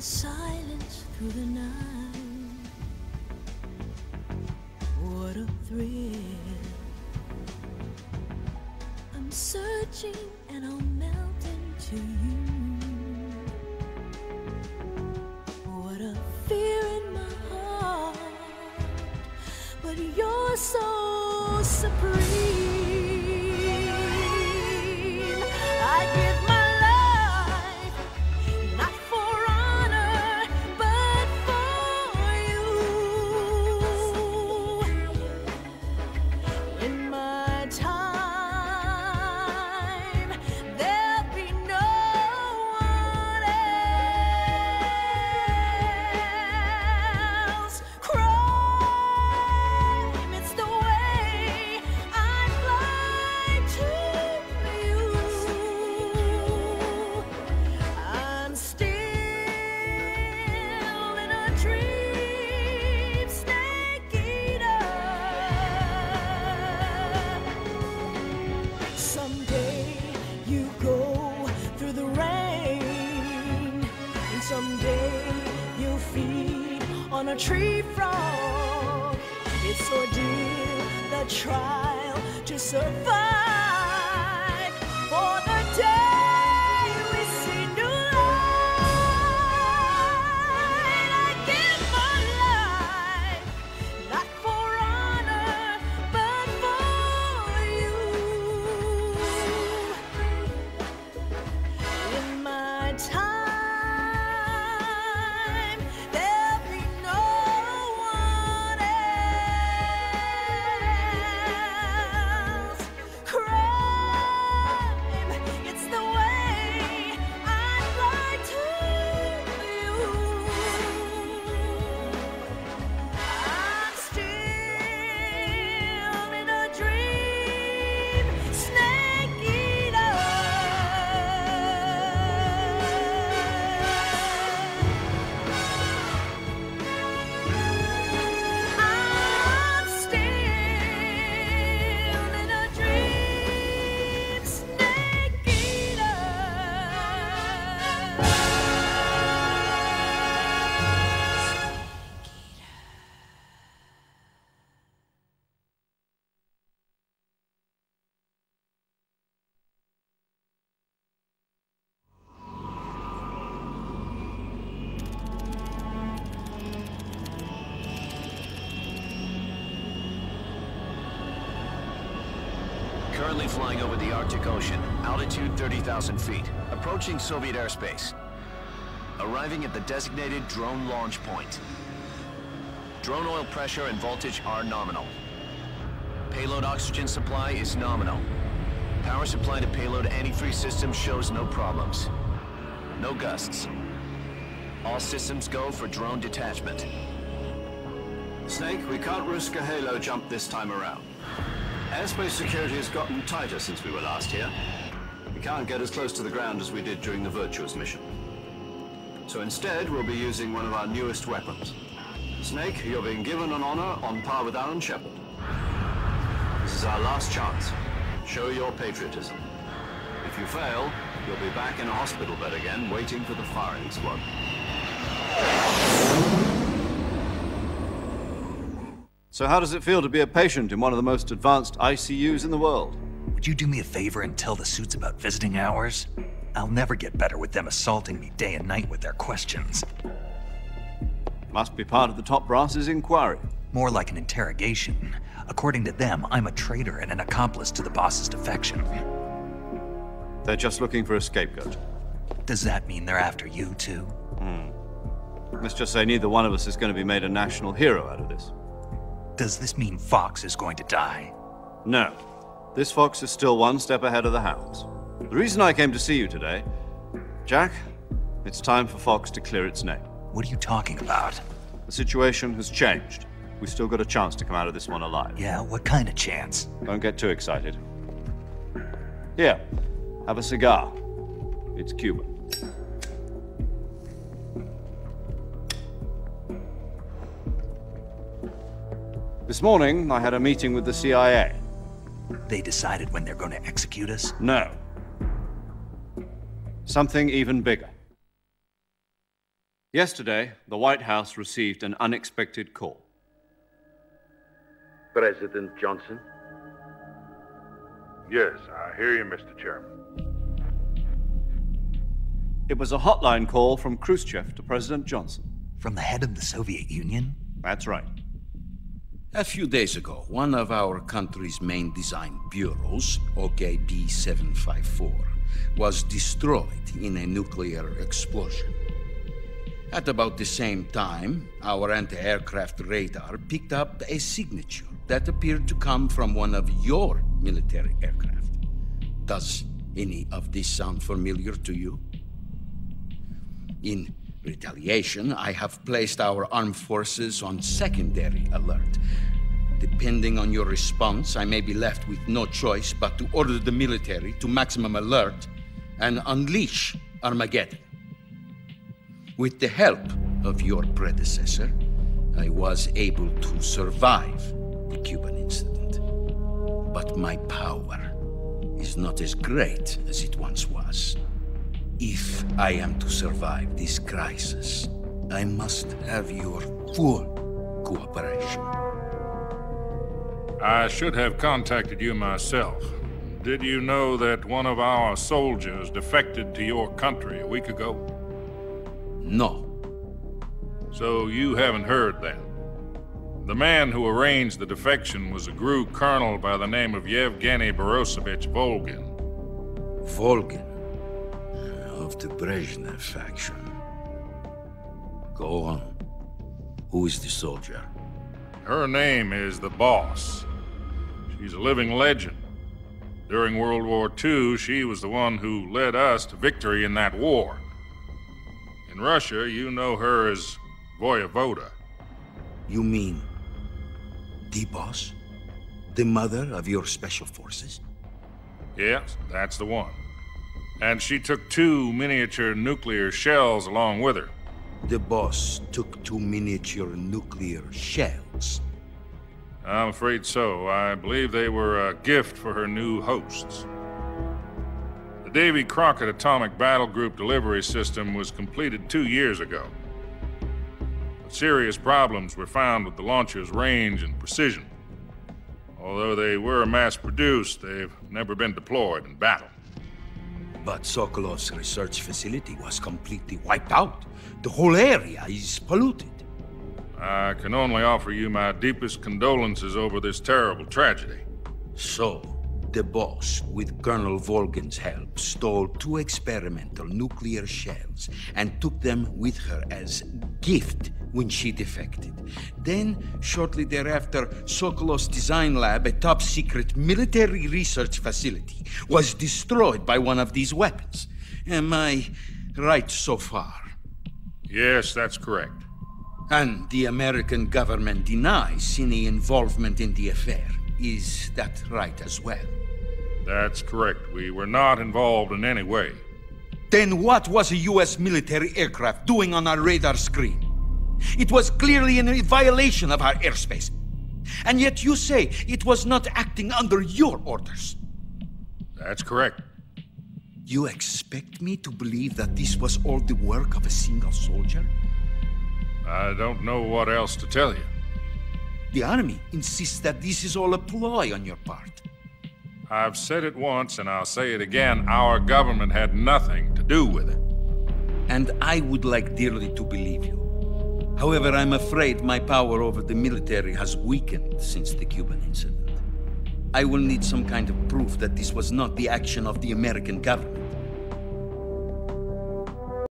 silence through the night. What a thrill. I'm searching and I'll melt into you. What a fear in my heart, but you're so supreme. I give my a tree frog. It's ordeal, the trial to survive. For the day we see new light, I give my life, not for honor, but for you. In my time, currently flying over the Arctic Ocean, altitude 30,000 feet, approaching Soviet airspace. Arriving at the designated drone launch point. Drone oil pressure and voltage are nominal. Payload oxygen supply is nominal. Power supply to payload antifreeze system shows no problems. No gusts. All systems go for drone detachment. Snake, we can't risk a halo jump this time around. Airspace security has gotten tighter since we were last here. We can't get as close to the ground as we did during the Virtuous mission. So instead, we'll be using one of our newest weapons. Snake, you're being given an honor on par with Aaron Shepard. This is our last chance. Show your patriotism. If you fail, you'll be back in a hospital bed again, waiting for the firing squad. So how does it feel to be a patient in one of the most advanced ICUs in the world? Would you do me a favor and tell the suits about visiting hours? I'll never get better with them assaulting me day and night with their questions. Must be part of the top brass's inquiry. More like an interrogation. According to them, I'm a traitor and an accomplice to the boss's defection. They're just looking for a scapegoat. Does that mean they're after you, too? Let's just say neither one of us is going to be made a national hero out of this. Does this mean Fox is going to die? No. This fox is still one step ahead of the hounds. The reason I came to see you today, Jack, it's time for Fox to clear its name. What are you talking about? The situation has changed. We've still got a chance to come out of this one alive. Yeah, what kind of chance? Don't get too excited. Here, have a cigar. It's Cuban. This morning, I had a meeting with the CIA. They decided when they're going to execute us? No. Something even bigger. Yesterday, the White House received an unexpected call. President Johnson? Yes, I hear you, Mr. Chairman. It was a hotline call from Khrushchev to President Johnson. From the head of the Soviet Union? That's right. A few days ago, one of our country's main design bureaus, OKB 754, was destroyed in a nuclear explosion. At about the same time, our anti-aircraft radar picked up a signature that appeared to come from one of your military aircraft. Does any of this sound familiar to you? In retaliation, I have placed our armed forces on secondary alert. Depending on your response, I may be left with no choice but to order the military to maximum alert and unleash Armageddon. With the help of your predecessor, I was able to survive the Cuban incident. But my power is not as great as it once was. If I am to survive this crisis, I must have your full cooperation. I should have contacted you myself. Did you know that one of our soldiers defected to your country a week ago? No. So you haven't heard then. The man who arranged the defection was a GRU colonel by the name of Yevgeny Borosovich Volgin. Volgin, of the Brezhnev faction. Go on. Who is the soldier? Her name is the Boss. She's a living legend. During World War II, she was the one who led us to victory in that war. In Russia, you know her as Voyevoda. You mean the Boss? The mother of your special forces? Yes, that's the one. And she took 2 miniature nuclear shells along with her. The Boss took 2 miniature nuclear shells. I'm afraid so. I believe they were a gift for her new hosts. The Davy Crockett Atomic Battle Group delivery system was completed 2 years ago. But serious problems were found with the launcher's range and precision. Although they were mass-produced, they've never been deployed in battle. But Sokolov's research facility was completely wiped out. The whole area is polluted. I can only offer you my deepest condolences over this terrible tragedy. So, the Boss, with Colonel Volgin's help, stole 2 experimental nuclear shells and took them with her as gift when she defected. Then, shortly thereafter, Sokolov's design lab, a top-secret military research facility, was destroyed by one of these weapons. Am I right so far? Yes, that's correct. And the American government denies any involvement in the affair. Is that right as well? That's correct. We were not involved in any way. Then what was a U.S. military aircraft doing on our radar screen? It was clearly in violation of our airspace. And yet you say it was not acting under your orders. That's correct. You expect me to believe that this was all the work of a single soldier? I don't know what else to tell you. The army insists that this is all a ploy on your part. I've said it once and I'll say it again. Our government had nothing to do with it. And I would like dearly to believe you. However, I'm afraid my power over the military has weakened since the Cuban incident. I will need some kind of proof that this was not the action of the American government.